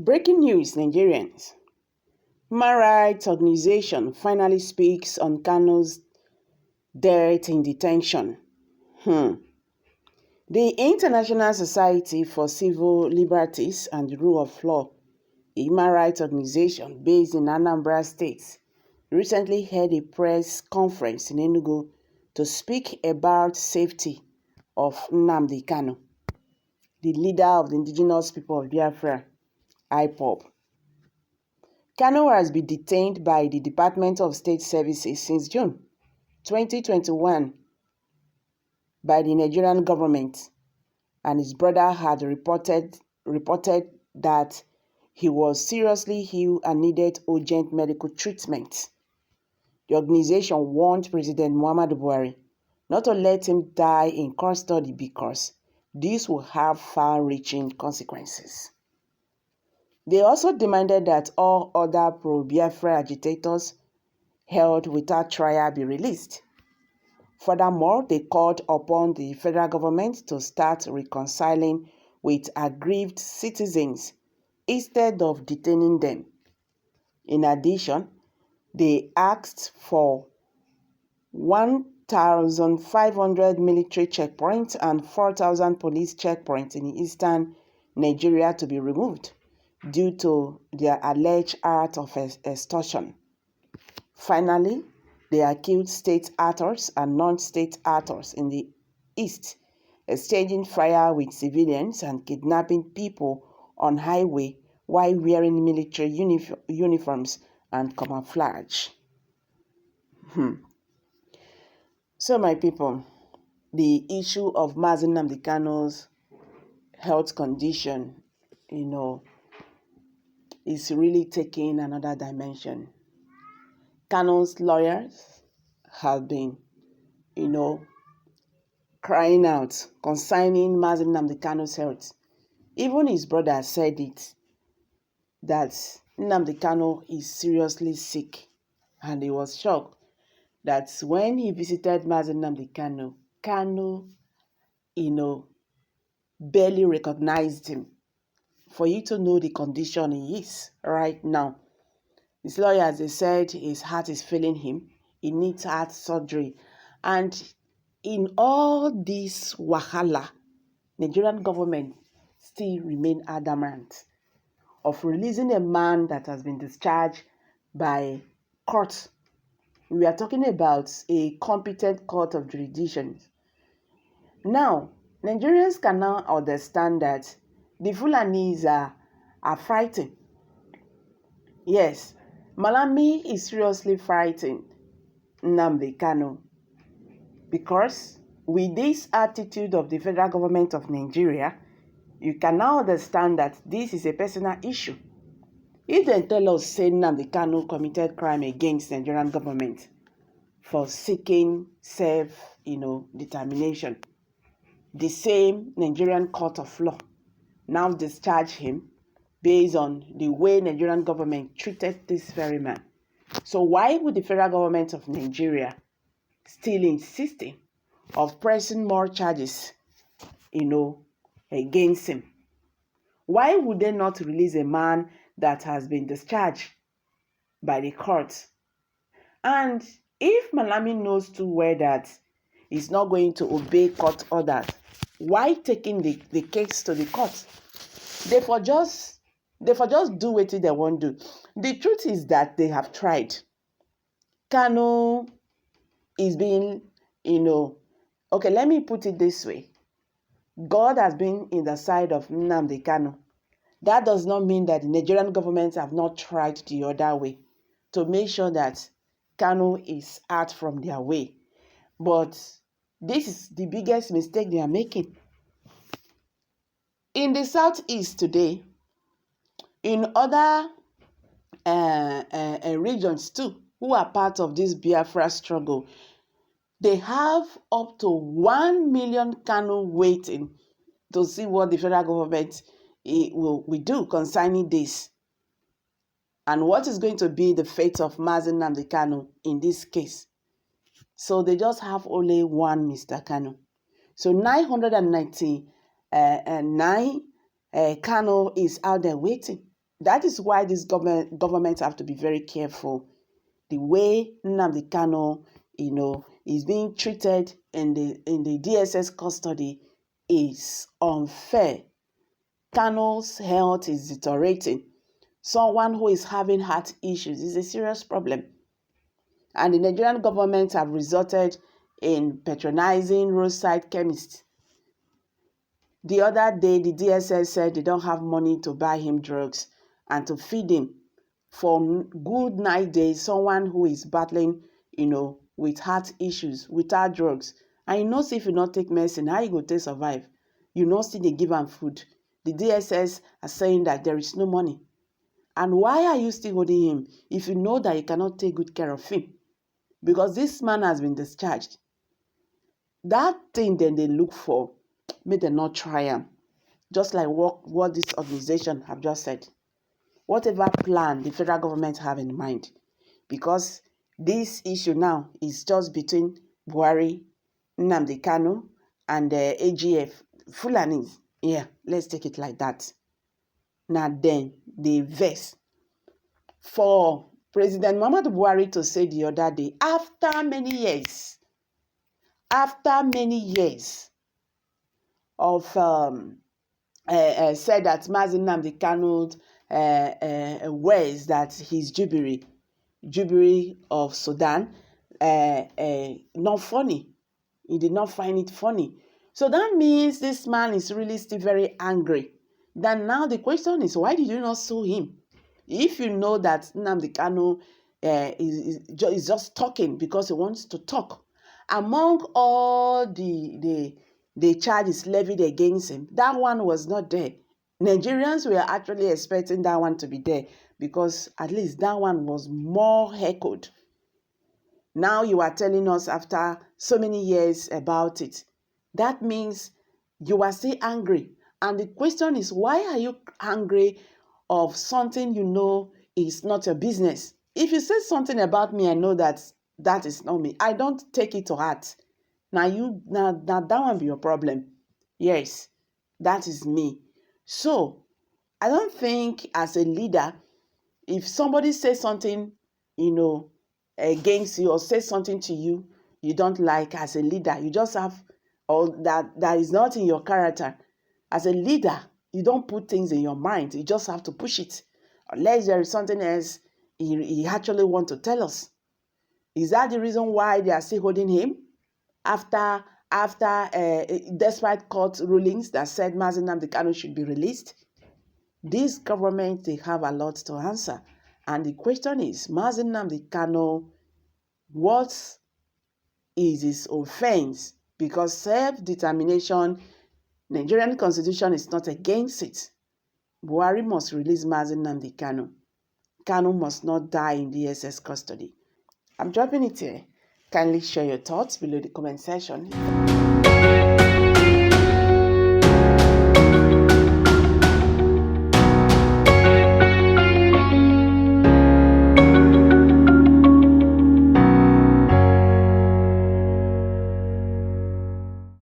Breaking news, Nigerians. Human rights organization finally speaks on Kanu's death in detention. The International Society for Civil Liberties and the Rule of Law, a human rights organization based in Anambra State, recently held a press conference in Enugu to speak about safety of Nnamdi Kanu, the leader of the indigenous people of Biafra, IPOB. Kanu has been detained by the Department of State Services since June 2021 by the Nigerian government, and his brother had reported that he was seriously ill and needed urgent medical treatment. The organization warned President Muhammadu Buhari not to let him die in custody because this will have far-reaching consequences. They also demanded that all other pro-Biafra agitators held without trial be released. Furthermore, they called upon the federal government to start reconciling with aggrieved citizens instead of detaining them. In addition, they asked for 1,500 military checkpoints and 4,000 police checkpoints in eastern Nigeria to be removed due to their alleged act of extortion. Finally, they accused state actors and non-state actors in the east exchanging fire with civilians and kidnapping people on highway while wearing military uniforms and camouflage. So, my people, the issue of Mazi Nnamdi Kanu's health condition, is really taking another dimension. Kanu's lawyers have been, crying out concerning Mazi Nnamdi Kanu's health. Even his brother said it, that Nnamdi Kanu is seriously sick, and he was shocked that when he visited Mazi Nnamdi Kanu, Kanu, barely recognized him. For you to know the condition he is right now. His lawyers, they said his heart is failing him. He needs heart surgery. And in all this wahala, Nigerian government still remain adamant of releasing a man that has been discharged by court. We are talking about a competent court of jurisdiction. Now, Nigerians can now understand that the Fulanis are frightened. Yes, Malami is seriously frightened Nnamdi Kanu because with this attitude of the federal government of Nigeria, you can now understand that this is a personal issue. If they tell us say Nnamdi Kanu committed crime against Nigerian government for seeking self-determination, the same Nigerian court of law now discharge him based on the way Nigerian government treated this very man. So why would the federal government of Nigeria still insisting of pressing more charges, against him? Why would they not release a man that has been discharged by the court? And if Malami knows too well that he's not going to obey court orders, why taking the case to the court? They for just do what they want to do. The truth is that they have tried. Kanu is being, okay, let me put it this way. God has been in the side of Nnamdi Kanu. That does not mean that the Nigerian government have not tried the other way to make sure that Kanu is out from their way. But this is the biggest mistake they are making. In the southeast today, in other regions too, who are part of this Biafra struggle, they have up to 1 million Kanu waiting to see what the federal government will do concerning this. And what is going to be the fate of Mazi Nnamdi Kanu in this case. So they just have only one Mr. Kanu. So 999 Kanu is out there waiting. That is why this government have to be very careful. The way Nnamdi Kanu, is being treated in the DSS custody is unfair. Kanu's health is deteriorating. Someone who is having heart issues is a serious problem. And the Nigerian government have resorted in patronizing roadside chemists. The other day, the DSS said they don't have money to buy him drugs and to feed him. For good 9 days, someone who is battling, with heart issues, without drugs, and you know, if you not take medicine, how you go to survive? You know, see they give him food. The DSS are saying that there is no money. And why are you still holding him if you know that you cannot take good care of him? Because this man has been discharged. That thing then they look for, may they not try him. Just like what this organization have just said. Whatever plan the federal government have in mind. Because this issue now is just between Buhari, Nnamdi Kanu, and the AGF, Fulanis. Yeah, let's take it like that. Now then, they vex for President Muhammadu Buhari to say the other day, after many years of said that Mazi Nnamdi Kanu wears that his Jubilee of Sudan, not funny. He did not find it funny. So that means this man is really still very angry. Then now the question is, why did you not sue him? If you know that Nnamdi Kanu is just talking because he wants to talk, among all the charges levied against him, that one was not there. Nigerians were actually expecting that one to be there because at least that one was more echoed. Now you are telling us after so many years about it. That means you are still angry. And the question is, why are you angry of something you know is not your business? If you say something about me, I know that that is not me. I don't take it to heart. Now that one be your problem. Yes, that is me. So I don't think as a leader, if somebody says something, against you or says something to you, you don't like as a leader, you just have, or that is not in your character. As a leader, you don't put things in your mind. You just have to push it. Unless there is something else he actually want to tell us. Is that the reason why they are still holding him? After despite court rulings that said Mazi Nnamdi Kanu should be released? This government, they have a lot to answer. And the question is, Mazi Nnamdi Kanu, what is his offense? Because self-determination, Nigerian constitution is not against it. Buhari must release Mazi Nnamdi Kanu. Kanu must not die in DSS custody. I'm dropping it here. Kindly share your thoughts below the comment section.